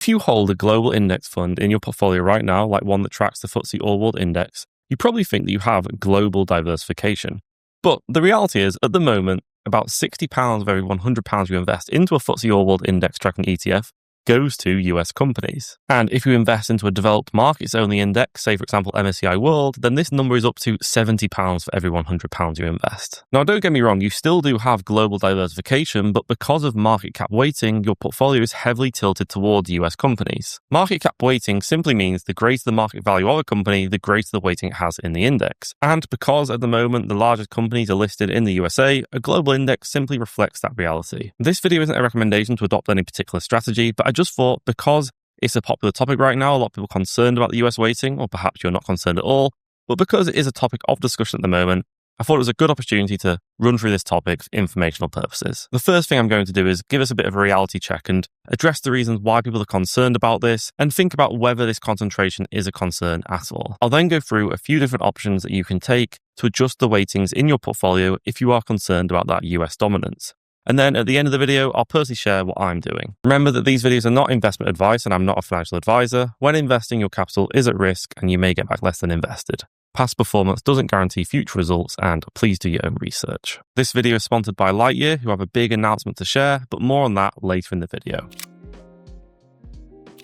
If you hold a global index fund in your portfolio right now, like one that tracks the FTSE All World Index, you probably think that you have global diversification. But the reality is, at the moment, about £60 of every £100 you invest into a FTSE All World Index tracking ETF goes to US companies. And if you invest into a developed markets only index, say for example MSCI World, then this number is up to £70 for every £100 you invest. Now don't get me wrong, you still do have global diversification, but because of market cap weighting, your portfolio is heavily tilted towards US companies. Market cap weighting simply means the greater the market value of a company, the greater the weighting it has in the index. And because at the moment the largest companies are listed in the USA, a global index simply reflects that reality. This video isn't a recommendation to adopt any particular strategy, but I just thought because it's a popular topic right now, a lot of people are concerned about the US weighting, or perhaps you're not concerned at all, but because it is a topic of discussion at the moment, I thought it was a good opportunity to run through this topic for informational purposes. The first thing I'm going to do is give us a bit of a reality check and address the reasons why people are concerned about this and think about whether this concentration is a concern at all. I'll then go through a few different options that you can take to adjust the weightings in your portfolio if you are concerned about that US dominance. And then at the end of the video, I'll personally share what I'm doing. Remember that these videos are not investment advice and I'm not a financial advisor. When investing, your capital is at risk and you may get back less than invested. Past performance doesn't guarantee future results, and please do your own research. This video is sponsored by Lightyear, who have a big announcement to share, but more on that later in the video.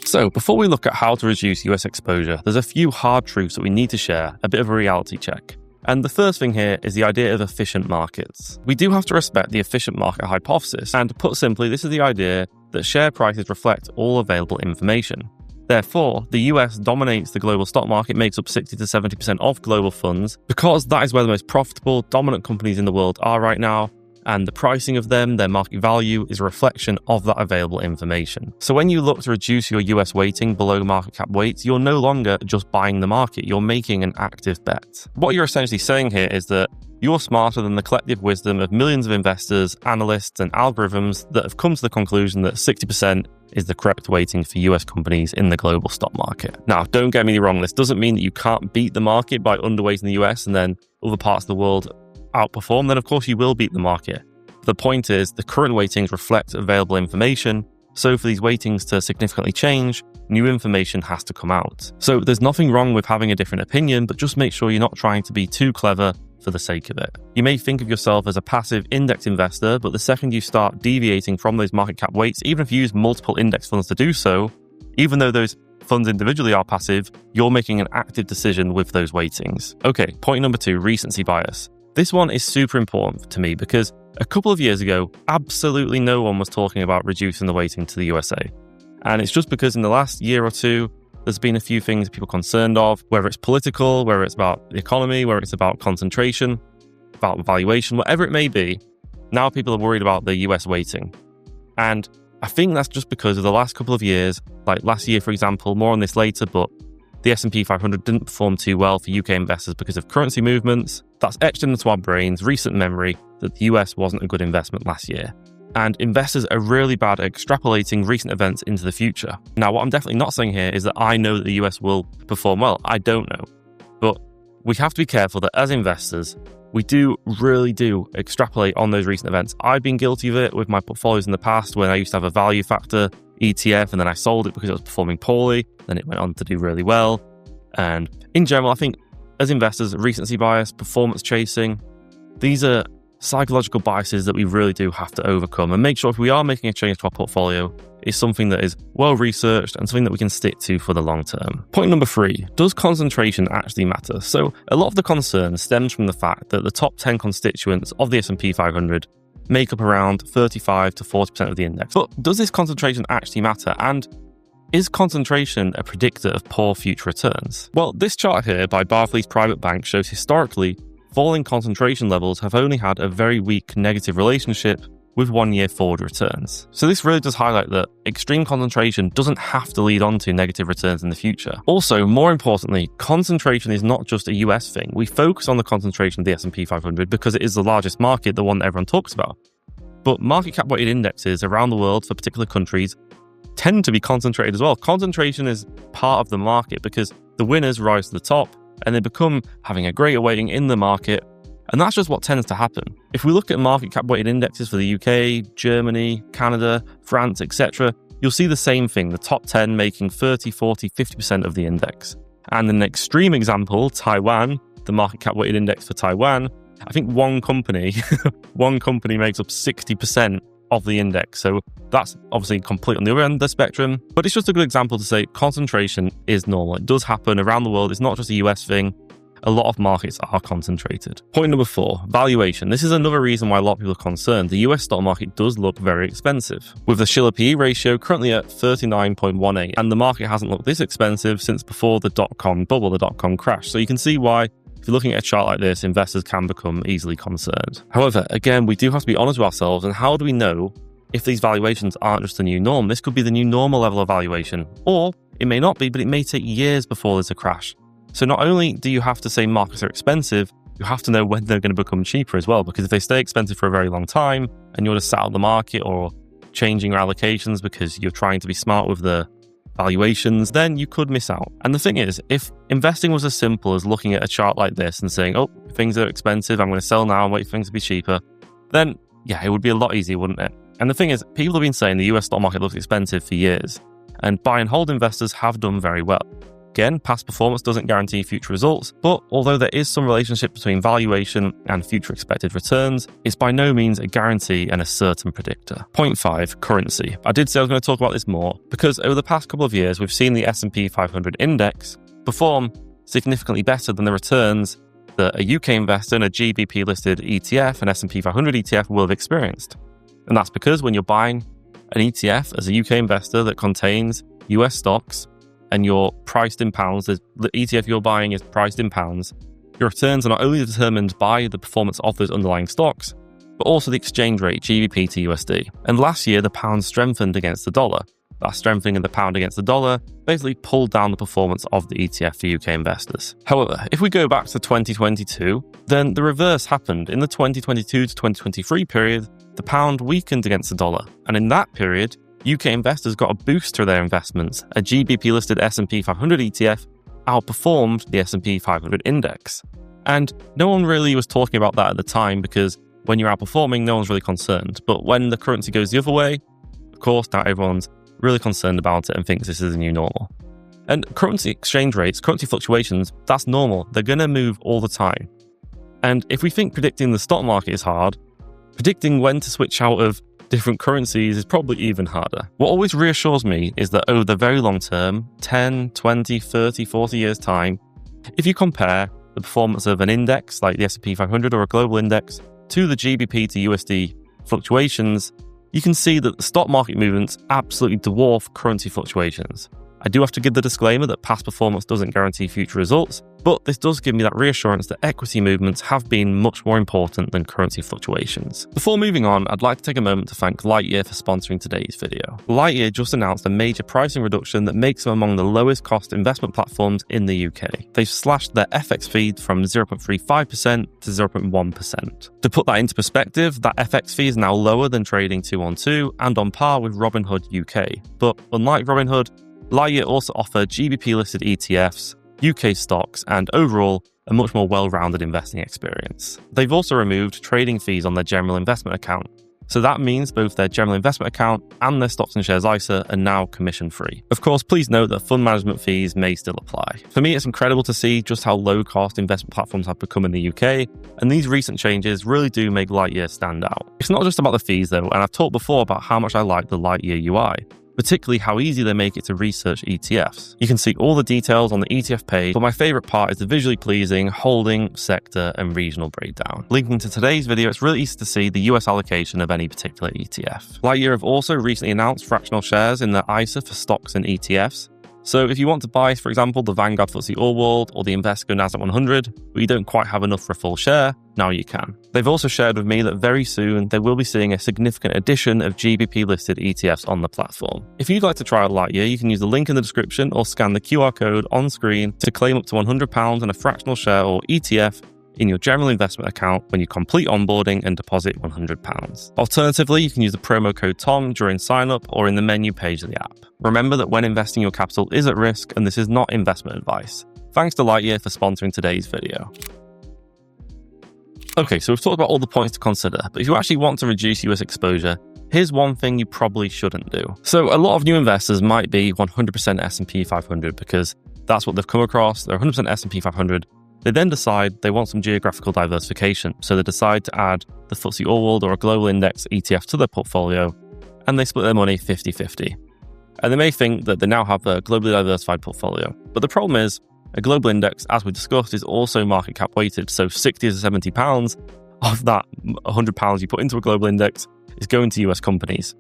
So before we look at how to reduce US exposure, there's a few hard truths that we need to share, a bit of a reality check. And the first thing here is the idea of efficient markets. We do have to respect the efficient market hypothesis, and put simply, this is the idea that share prices reflect all available information. Therefore, the US dominates the global stock market, makes up 60 to 70% of global funds, because that is where the most profitable, dominant companies in the world are right now, and the pricing of them, their market value, is a reflection of that available information. So when you look to reduce your US weighting below market cap weights, you're no longer just buying the market, you're making an active bet. What you're essentially saying here is that you're smarter than the collective wisdom of millions of investors, analysts, and algorithms that have come to the conclusion that 60% is the correct weighting for US companies in the global stock market. Now, don't get me wrong, this doesn't mean that you can't beat the market by underweighting the US and then other parts of the world outperform, then of course you will beat the market. The point is, the current weightings reflect available information, so for these weightings to significantly change, new information has to come out. So there's nothing wrong with having a different opinion, but just make sure you're not trying to be too clever for the sake of it. You may think of yourself as a passive index investor, but the second you start deviating from those market cap weights, even if you use multiple index funds to do so, even though those funds individually are passive, you're making an active decision with those weightings. Okay, point number 2, recency bias. This one is super important to me because a couple of years ago, absolutely no one was talking about reducing the weighting to the USA. And it's just because in the last year or two, there's been a few things people are concerned of, whether it's political, whether it's about the economy, whether it's about concentration, about valuation, whatever it may be. Now people are worried about the US weighting. And I think that's just because of the last couple of years, like last year, for example, more on this later, but the S&P 500 didn't perform too well for UK investors because of currency movements. That's etched into our brains, recent memory, that the US wasn't a good investment last year. And investors are really bad at extrapolating recent events into the future. Now, what I'm definitely not saying here is that I know that the US will perform well. I don't know. But we have to be careful that as investors, we really do extrapolate on those recent events. I've been guilty of it with my portfolios in the past when I used to have a value factor ETF and then I sold it because it was performing poorly. Then it went on to do really well. And in general, I think as investors, recency bias, performance chasing, these are psychological biases that we really do have to overcome and make sure if we are making a change to our portfolio, it's something that is well researched and something that we can stick to for the long term. Point number 3, does concentration actually matter? So a lot of the concern stems from the fact that the top 10 constituents of the S&P 500 make up around 35 to 40% of the index. But does this concentration actually matter? And is concentration a predictor of poor future returns? Well, this chart here by Barclays Private Bank shows historically falling concentration levels have only had a very weak negative relationship with 1-year forward returns. So this really does highlight that extreme concentration doesn't have to lead on to negative returns in the future. Also, more importantly, concentration is not just a US thing. We focus on the concentration of the S&P 500 because it is the largest market, the one that everyone talks about. But market cap weighted indexes around the world for particular countries tend to be concentrated as well. Concentration is part of the market because the winners rise to the top and they become having a greater weighting in the market. And that's just what tends to happen. If we look at market cap weighted indexes for the UK, Germany, Canada, France, etc., you'll see the same thing, the top 10 making 30, 40, 50% of the index. And in an extreme example, Taiwan, the market cap weighted index for Taiwan, I think one company makes up 60% of the index. So that's obviously complete on the other end of the spectrum, but it's just a good example to say concentration is normal. It does happen around the world. It's not just a US thing. A lot of markets are concentrated. Point number 4, valuation. This is another reason why a lot of people are concerned. The US stock market does look very expensive, with the Shiller PE ratio currently at 39.18, and the market hasn't looked this expensive since before the dot-com bubble, the dot-com crash. So you can see why, if you're looking at a chart like this, investors can become easily concerned. However, again, we do have to be honest with ourselves, and how do we know if these valuations aren't just the new norm? This could be the new normal level of valuation, or it may not be, but it may take years before there's a crash. So not only do you have to say markets are expensive, you have to know when they're going to become cheaper as well, because if they stay expensive for a very long time and you're just sat on the market or changing your allocations because you're trying to be smart with the valuations, then you could miss out. And the thing is, if investing was as simple as looking at a chart like this and saying, oh, things are expensive, I'm going to sell now and wait for things to be cheaper, then yeah, it would be a lot easier, wouldn't it? And the thing is, people have been saying the US stock market looks expensive for years, and buy and hold investors have done very well. Again, past performance doesn't guarantee future results, but although there is some relationship between valuation and future expected returns, it's by no means a guarantee and a certain predictor. Point 5, currency. I did say I was going to talk about this more because over the past couple of years, we've seen the S&P 500 index perform significantly better than the returns that a UK investor in a GBP-listed ETF, an S&P 500 ETF, will have experienced. And that's because when you're buying an ETF as a UK investor that contains US stocks, and you're priced in pounds, the ETF you're buying is priced in pounds, your returns are not only determined by the performance of those underlying stocks, but also the exchange rate, GBP to USD. And last year, the pound strengthened against the dollar. That strengthening of the pound against the dollar basically pulled down the performance of the ETF for UK investors. However, if we go back to 2022, then the reverse happened. In the 2022 to 2023 period, the pound weakened against the dollar. And in that period, UK investors got a boost to their investments. A GBP-listed S&P 500 ETF outperformed the S&P 500 index. And no one really was talking about that at the time because when you're outperforming, no one's really concerned. But when the currency goes the other way, of course, now everyone's really concerned about it and thinks this is a new normal. And currency exchange rates, currency fluctuations, that's normal. They're going to move all the time. And if we think predicting the stock market is hard, predicting when to switch out of different currencies is probably even harder. What always reassures me is that over the very long term, 10, 20, 30, 40 years time, if you compare the performance of an index like the S&P 500 or a global index to the GBP to USD fluctuations, you can see that the stock market movements absolutely dwarf currency fluctuations. I do have to give the disclaimer that past performance doesn't guarantee future results, but this does give me that reassurance that equity movements have been much more important than currency fluctuations. Before moving on, I'd like to take a moment to thank Lightyear for sponsoring today's video. Lightyear just announced a major pricing reduction that makes them among the lowest cost investment platforms in the UK. They've slashed their FX fee from 0.35% to 0.1%. To put that into perspective, that FX fee is now lower than trading 2-on-2 and on par with Robinhood UK. But unlike Robinhood, Lightyear also offer GBP-listed ETFs, UK stocks, and overall, a much more well-rounded investing experience. They've also removed trading fees on their general investment account, so that means both their general investment account and their stocks and shares ISA are now commission-free. Of course, please note that fund management fees may still apply. For me, it's incredible to see just how low-cost investment platforms have become in the UK, and these recent changes really do make Lightyear stand out. It's not just about the fees though, and I've talked before about how much I like the Lightyear UI. Particularly how easy they make it to research ETFs. You can see all the details on the ETF page, but my favorite part is the visually pleasing holding, sector, and regional breakdown. Linking to today's video, it's really easy to see the US allocation of any particular ETF. Lightyear have also recently announced fractional shares in their ISA for stocks and ETFs. So if you want to buy, for example, the Vanguard FTSE All World or the Invesco Nasdaq 100, but you don't quite have enough for a full share, now you can. They've also shared with me that very soon they will be seeing a significant addition of GBP-listed ETFs on the platform. If you'd like to try out Lightyear, you can use the link in the description or scan the QR code on screen to claim up to £100 on a fractional share or ETF in your general investment account when you complete onboarding and deposit £100. Alternatively, you can use the promo code TOM during sign-up or in the menu page of the app. Remember that when investing your capital is at risk and this is not investment advice. Thanks to Lightyear for sponsoring today's video. Okay, so we've talked about all the points to consider, but if you actually want to reduce US exposure, Here's one thing you probably shouldn't do. So a lot of new investors might be 100% S&P 500 because that's what they've come across. They're 100% S&P 500. They then decide they want some geographical diversification. So they decide to add the FTSE All-World or a global index ETF to their portfolio, and they split their money 50-50. And they may think that they now have a globally diversified portfolio. But the problem is, a global index, as we discussed, is also market cap weighted. So 60 to 70 pounds of that 100 pounds you put into a global index is going to US companies.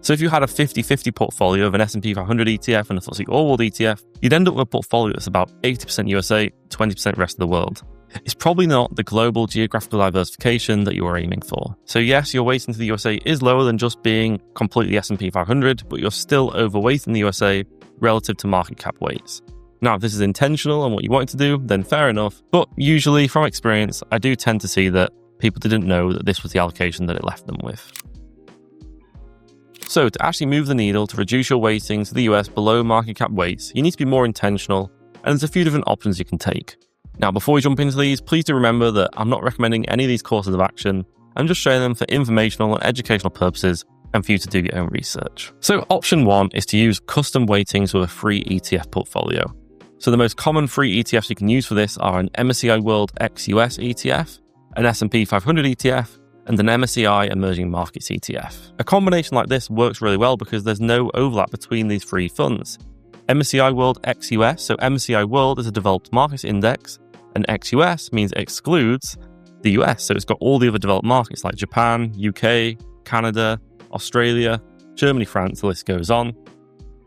So if you had a 50-50 portfolio of an S&P 500 ETF and a FTSE All-World ETF, you'd end up with a portfolio that's about 80% USA, 20% rest of the world. It's probably not the global geographical diversification that you are aiming for. So yes, your weighting to the USA is lower than just being completely S&P 500, but you're still overweight in the USA relative to market cap weights. Now, if this is intentional and what you want to do, then fair enough. But usually, from experience, I do tend to see that people didn't know that this was the allocation that it left them with. So to actually move the needle to reduce your weighting to the US below market cap weights, you need to be more intentional, and there's a few different options you can take. Now, before we jump into these, please do remember that I'm not recommending any of these courses of action. I'm just sharing them for informational and educational purposes and for you to do your own research. So option 1 is to use custom weightings with a free ETF portfolio. So the most common free ETFs you can use for this are an MSCI World ex-US ETF, an S&P 500 ETF, and an MSCI Emerging Markets ETF. A combination like this works really well because there's no overlap between these free funds. MSCI World ex-US, so MSCI World is a developed markets index, and ex-US means it excludes the US, so it's got all the other developed markets like Japan, UK, Canada, Australia, Germany, France, the list goes on.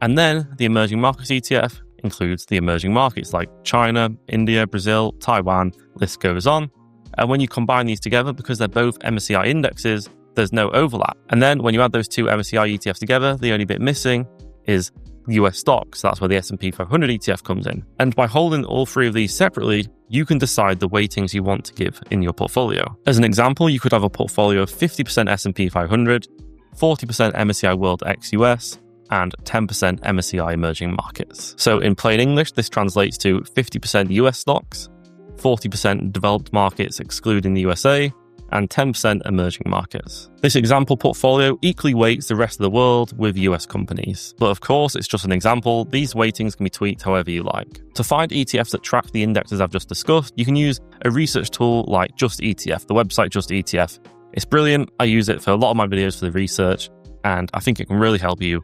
And then the Emerging Markets ETF includes the emerging markets like China, India, Brazil, Taiwan, list goes on. And when you combine these together, because they're both MSCI indexes, there's no overlap. And then when you add those two MSCI ETFs together, the only bit missing is US stocks. That's where the S&P 500 ETF comes in. And by holding all three of these separately, you can decide the weightings you want to give in your portfolio. As an example, you could have a portfolio of 50% S&P 500, 40% MSCI World ex-US, and 10% MSCI Emerging Markets. So in plain English, this translates to 50% US stocks, 40% developed markets excluding the USA, and 10% emerging markets. This example portfolio equally weights the rest of the world with US companies. But of course, it's just an example. These weightings can be tweaked however you like. To find ETFs that track the indexes I've just discussed, you can use a research tool like Just ETF, the website Just ETF. It's brilliant. I use it for a lot of my videos for the research, and I think it can really help you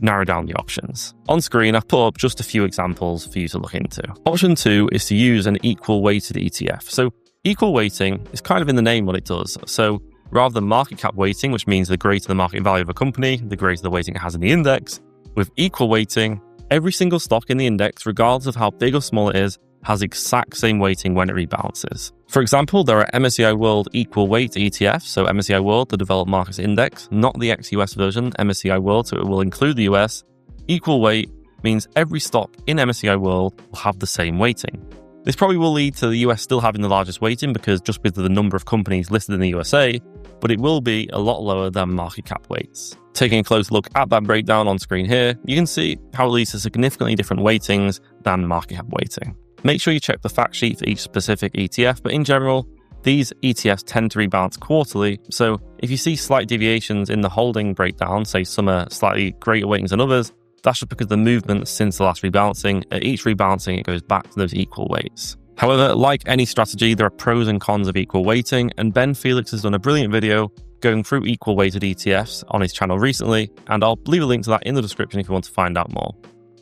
narrow down the options. On screen, I've put up just a few examples for you to look into. Option 2 is to use an equal weighted ETF. So equal weighting is kind of in the name what it does. So rather than market cap weighting, which means the greater the market value of a company, the greater the weighting it has in the index, with equal weighting, every single stock in the index, regardless of how big or small it is, has exact same weighting when it rebalances. For example, there are MSCI World Equal Weight ETFs, so MSCI World, the Developed Markets Index, not the ex-US version, MSCI World, so it will include the US. Equal weight means every stock in MSCI World will have the same weighting. This probably will lead to the US still having the largest weighting because just because of the number of companies listed in the USA, but it will be a lot lower than market cap weights. Taking a close look at that breakdown on screen here, you can see how it leads to significantly different weightings than market cap weighting. Make sure you check the fact sheet for each specific ETF, but in general, these ETFs tend to rebalance quarterly, so if you see slight deviations in the holding breakdown, say some are slightly greater weightings than others, that's just because the movement since the last rebalancing, at each rebalancing it goes back to those equal weights. However, like any strategy, there are pros and cons of equal weighting, and Ben Felix has done a brilliant video going through equal weighted ETFs on his channel recently, and I'll leave a link to that in the description if you want to find out more.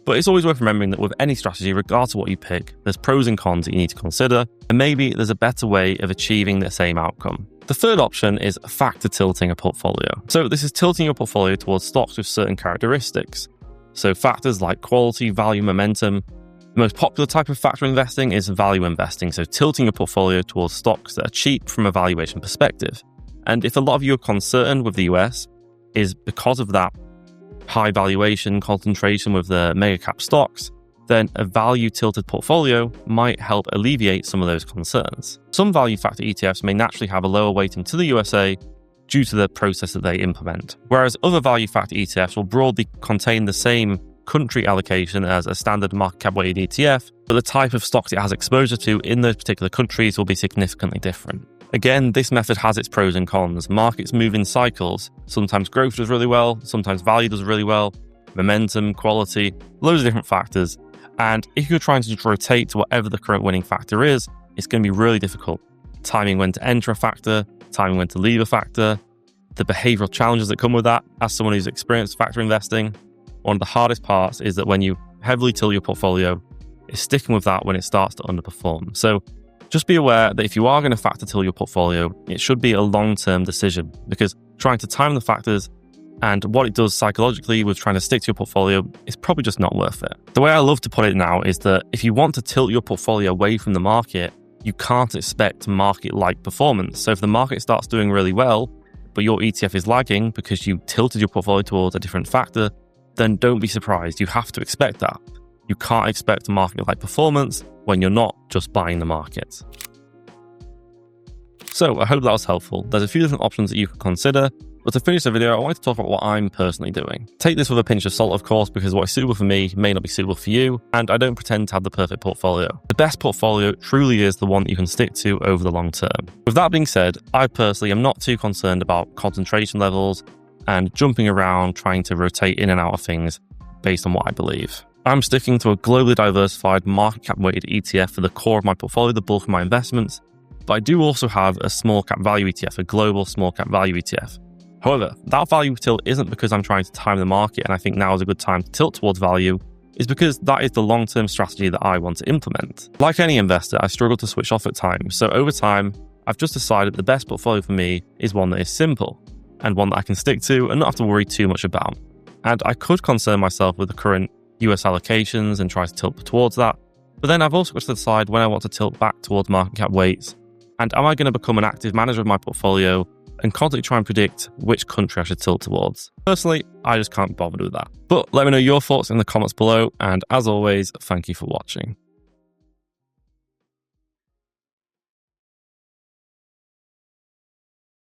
But it's always worth remembering that with any strategy, regardless of what you pick, there's pros and cons that you need to consider, and maybe there's a better way of achieving the same outcome. The third option is factor tilting a portfolio. So this is tilting your portfolio towards stocks with certain characteristics. So factors like quality, value, momentum. The most popular type of factor investing is value investing, so tilting your portfolio towards stocks that are cheap from a valuation perspective. And if a lot of you are concerned with the US, is because of that high valuation concentration with the mega cap stocks, then a value tilted portfolio might help alleviate some of those concerns. Some value factor ETFs may naturally have a lower weighting to the USA due to the process that they implement, whereas other value factor ETFs will broadly contain the same country allocation as a standard market cap weighted ETF, but the type of stocks it has exposure to in those particular countries will be significantly different. Again, this method has its pros and cons. Markets move in cycles. Sometimes growth does really well, sometimes value does really well, momentum, quality, loads of different factors. And if you're trying to just rotate to whatever the current winning factor is, it's going to be really difficult. Timing when to enter a factor, timing when to leave a factor, the behavioral challenges that come with that. As someone who's experienced factor investing, one of the hardest parts is that when you heavily tilt your portfolio, is sticking with that when it starts to underperform. So just be aware that if you are going to factor tilt your portfolio, it should be a long-term decision, because trying to time the factors and what it does psychologically with trying to stick to your portfolio is probably just not worth it. The way I love to put it now is that if you want to tilt your portfolio away from the market, you can't expect market-like performance. So if the market starts doing really well, but your ETF is lagging because you tilted your portfolio towards a different factor, then don't be surprised. You have to expect that. You can't expect market-like performance when you're not just buying the market. So I hope that was helpful. There's a few different options that you can consider, but to finish the video, I wanted to talk about what I'm personally doing. Take this with a pinch of salt, of course, because what is suitable for me may not be suitable for you, and I don't pretend to have the perfect portfolio. The best portfolio truly is the one that you can stick to over the long term. With that being said, I personally am not too concerned about concentration levels and jumping around trying to rotate in and out of things based on what I believe. I'm sticking to a globally diversified market cap weighted ETF for the core of my portfolio, the bulk of my investments, but I do also have a small cap value ETF, a global small cap value ETF. However, that value tilt isn't because I'm trying to time the market and I think now is a good time to tilt towards value. It's because that is the long-term strategy that I want to implement. Like any investor, I struggle to switch off at times. So over time, I've just decided the best portfolio for me is one that is simple and one that I can stick to and not have to worry too much about. And I could concern myself with the current US allocations and try to tilt towards that. But then I've also got to decide when I want to tilt back towards market cap weights. And am I going to become an active manager of my portfolio and constantly try and predict which country I should tilt towards? Personally, I just can't be bothered with that. But let me know your thoughts in the comments below, and as always, thank you for watching.